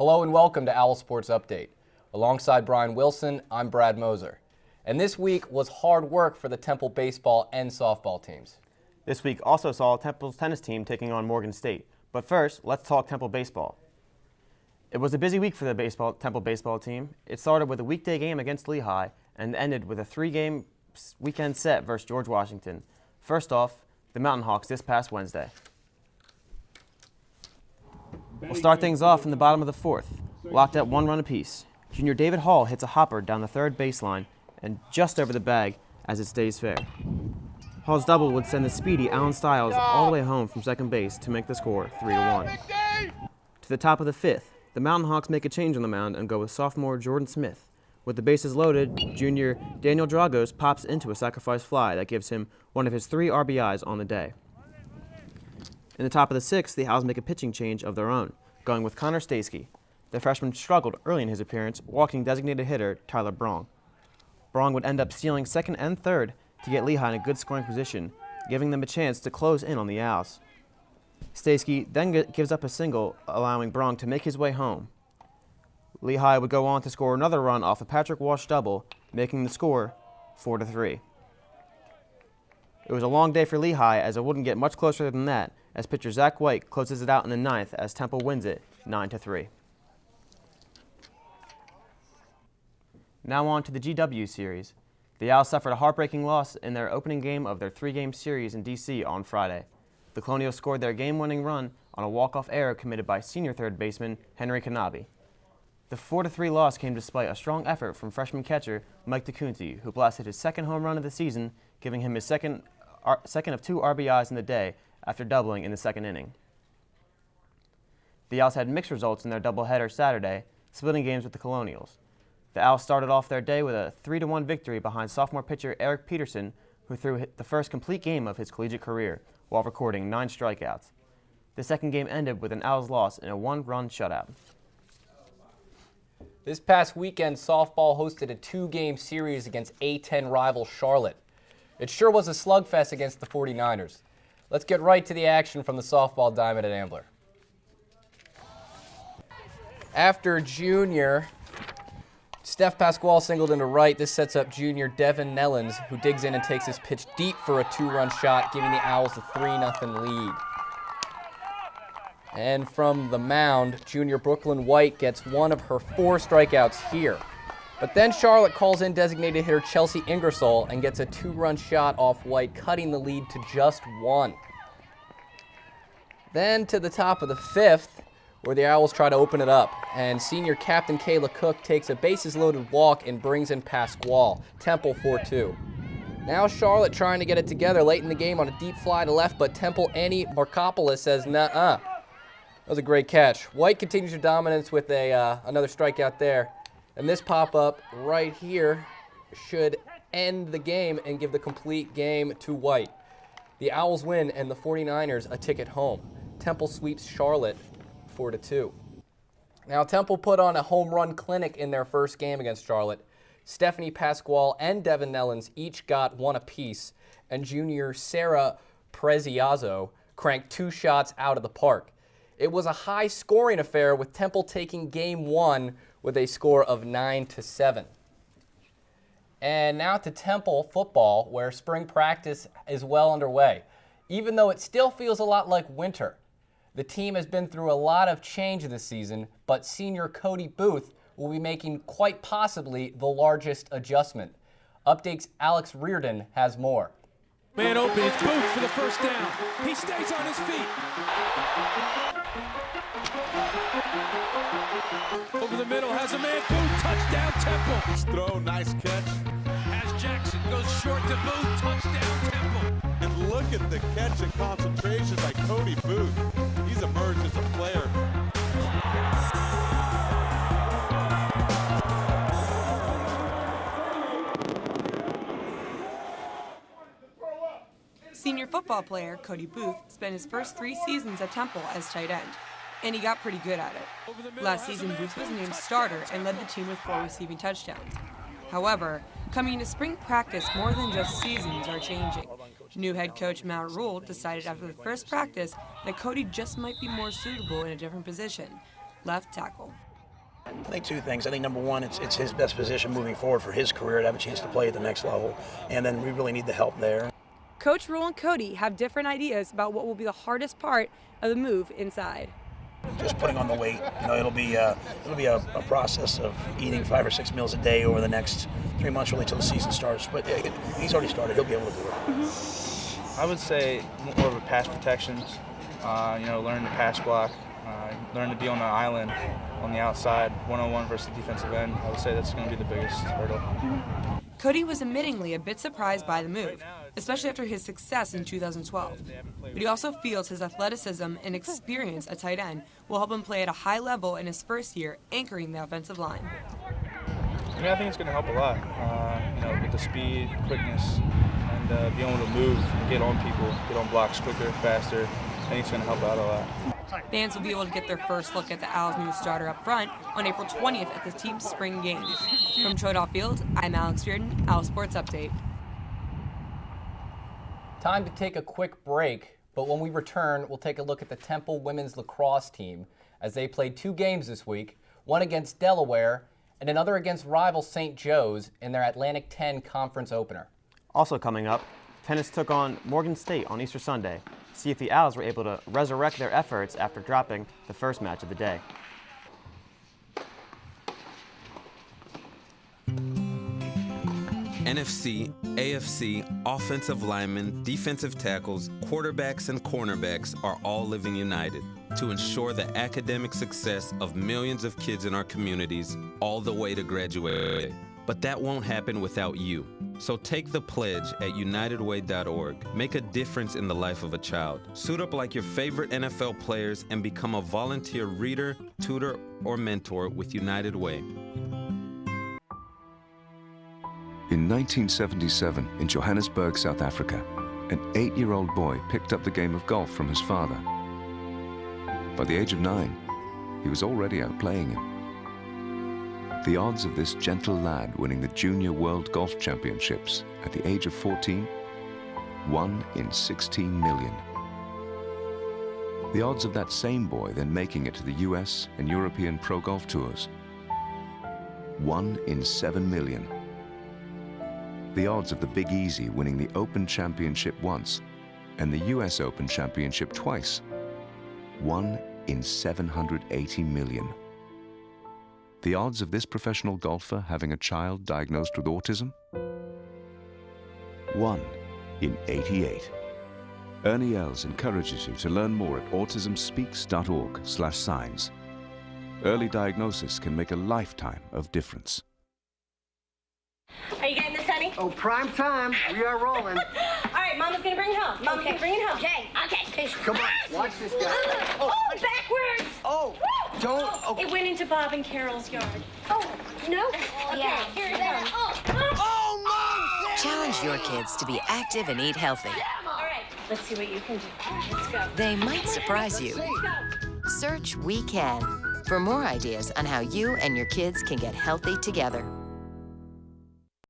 Hello and welcome to OwlSports Update. Alongside Brian Wilson, I'm Brad Moser. And this week was hard work for the Temple baseball and softball teams. This week also saw Temple's tennis team taking on Morgan State. But first, let's talk Temple baseball. It was a busy week for the Temple baseball team. It started with a weekday game against Lehigh and ended with a 3-game weekend set versus George Washington. First off, the Mountain Hawks this past Wednesday. We'll start things off in the bottom of the fourth, locked at 1 run apiece. Junior David Hall hits a hopper down the third baseline and just over the bag as it stays fair. Hall's double would send the speedy Alan Stiles all the way home from second base to make the score 3-1. To the top of the fifth, the Mountain Hawks make a change on the mound and go with sophomore Jordan Smith. With the bases loaded, junior Daniel Dragos pops into a sacrifice fly that gives him one of his 3 RBIs on the day. In the top of the sixth, the Owls make a pitching change of their own, going with Connor Stasky. The freshman struggled early in his appearance, walking designated hitter Tyler Brong. Brong would end up stealing second and third to get Lehigh in a good scoring position, giving them a chance to close in on the Owls. Stasky then gives up a single, allowing Brong to make his way home. Lehigh would go on to score another run off a Patrick Walsh double, making the score 4-3. It was a long day for Lehigh, as it wouldn't get much closer than that, as pitcher Zach White closes it out in the ninth as Temple wins it 9-3. Now on to the GW series. The Owls suffered a heartbreaking loss in their opening game of their 3-game series in D.C. on Friday. The Colonials scored their game-winning run on a walk-off error committed by senior third baseman Henry Kanabe. The 4-3 loss came despite a strong effort from freshman catcher Mike DeCounty, who blasted his second home run of the season, giving him his second of 2 RBIs in the day after doubling in the second inning. The Owls had mixed results in their doubleheader Saturday, splitting games with the Colonials. The Owls started off their day with a 3-1 victory behind sophomore pitcher Eric Peterson, who threw the first complete game of his collegiate career while recording 9 strikeouts. The second game ended with an Owls loss in a 1-run shutout. This past weekend, softball hosted a 2-game series against A-10 rival Charlotte. It sure was a slugfest against the 49ers. Let's get right to the action from the softball diamond at Ambler. After junior Steph Pasquale singled into right, this sets up junior Devin Nellens, who digs in and takes his pitch deep for a 2-run shot, giving the Owls a 3-0 lead. And from the mound, junior Brooklyn White gets one of her 4 strikeouts here. But then Charlotte calls in designated hitter Chelsea Ingersoll and gets a 2-run shot off White, cutting the lead to just 1. Then to the top of the 5th, where the Owls try to open it up, and senior captain Kayla Cook takes a bases-loaded walk and brings in Pasquale. Temple 4-2. Now Charlotte trying to get it together late in the game on a deep fly to left, but Temple Annie Markopoulos says, "Nuh-uh." That was a great catch. White continues her dominance with another strikeout there. And this pop-up right here should end the game and give the complete game to White. The Owls win and the 49ers a ticket home. Temple sweeps Charlotte 4-2. Now Temple put on a home run clinic in their first game against Charlotte. Stephanie Pasquale and Devin Nellens each got 1 apiece, and junior Sarah Preziazzo cranked 2 shots out of the park. It was a high-scoring affair, with Temple taking Game 1 with a score of 9-7. And now to Temple football, where spring practice is well underway. Even though it still feels a lot like winter, the team has been through a lot of change this season, but senior Cody Booth will be making quite possibly the largest adjustment. Updates Alex Reardon has more. Man open, it's Booth for the first down. He stays on his feet. Over the middle, has a man, Booth, touchdown Temple. Nice throw, nice catch. As Jackson goes short to Booth, touchdown Temple. And look at the catch and concentration by Cody Booth. He's emerged as a player. Senior football player Cody Booth spent his first 3 seasons at Temple as tight end, and he got pretty good at it. Last season, Booth was named starter and led the team with 4 receiving touchdowns. However, coming into spring practice, more than just seasons are changing. New head coach Matt Rule decided after the first practice that Cody just might be more suitable in a different position, left tackle. I think two things. I think number one, it's his best position moving forward for his career to have a chance to play at the next level, and then we really need the help there. Coach Rule and Cody have different ideas about what will be the hardest part of the move inside. Just putting on the weight. You know, it'll be a process of eating 5 or 6 meals a day over the next 3 months, really, till the season starts. But he's already started. He'll be able to do it. Mm-hmm. I would say more of a pass protection. Learn the pass block. Learn to be on the island, on the outside, one-on-one versus the defensive end. I would say that's going to be the biggest hurdle. Mm-hmm. Cody was admittingly a bit surprised by the move, especially after his success in 2012. But he also feels his athleticism and experience at tight end will help him play at a high level in his first year, anchoring the offensive line. I think it's going to help a lot, with the speed, quickness, and being able to move, get on people, get on blocks quicker, faster. I think it's going to help out a lot. Fans will be able to get their first look at the Owls' new starter up front on April 20th at the team's spring game. From Trodoff Field, I'm Alex Bearden, OwlSports Update. Time to take a quick break, but when we return, we'll take a look at the Temple women's lacrosse team as they played 2 games this week, one against Delaware and another against rival St. Joe's in their Atlantic 10 conference opener. Also coming up, tennis took on Morgan State on Easter Sunday. See if the Owls were able to resurrect their efforts after dropping the first match of the day. NFC, AFC, offensive linemen, defensive tackles, quarterbacks, and cornerbacks are all living united to ensure the academic success of millions of kids in our communities all the way to graduate. But that won't happen without you. So take the pledge at unitedway.org. Make a difference in the life of a child. Suit up like your favorite NFL players and become a volunteer reader, tutor, or mentor with United Way. In 1977, in Johannesburg, South Africa, an 8-year-old boy picked up the game of golf from his father. By the age of 9, he was already outplaying him. The odds of this gentle lad winning the Junior World Golf Championships at the age of 14, 1 in 16 million. The odds of that same boy then making it to the US and European Pro Golf Tours, 1 in 7 million. The odds of the Big Easy winning the Open Championship once and the US Open Championship twice, 1 in 780 million. The odds of this professional golfer having a child diagnosed with autism? 1 in 88. Ernie Els encourages you to learn more at autismspeaks.org/signs. Early diagnosis can make a lifetime of difference. Are you getting this, honey? Oh, prime time. We are rolling. All right, Mama's gonna bring it home. Mama's gonna bring it home. Okay. Come on, watch this guy. Oh, backwards. Oh, don't. Oh. It went into Bob and Carol's yard. Oh, no? Okay, here it comes. Oh, Mom! Challenge your kids to be active and eat healthy. All right, let's see what you can do. Let's go. They might surprise you. Let's go. Search We Can for more ideas on how you and your kids can get healthy together.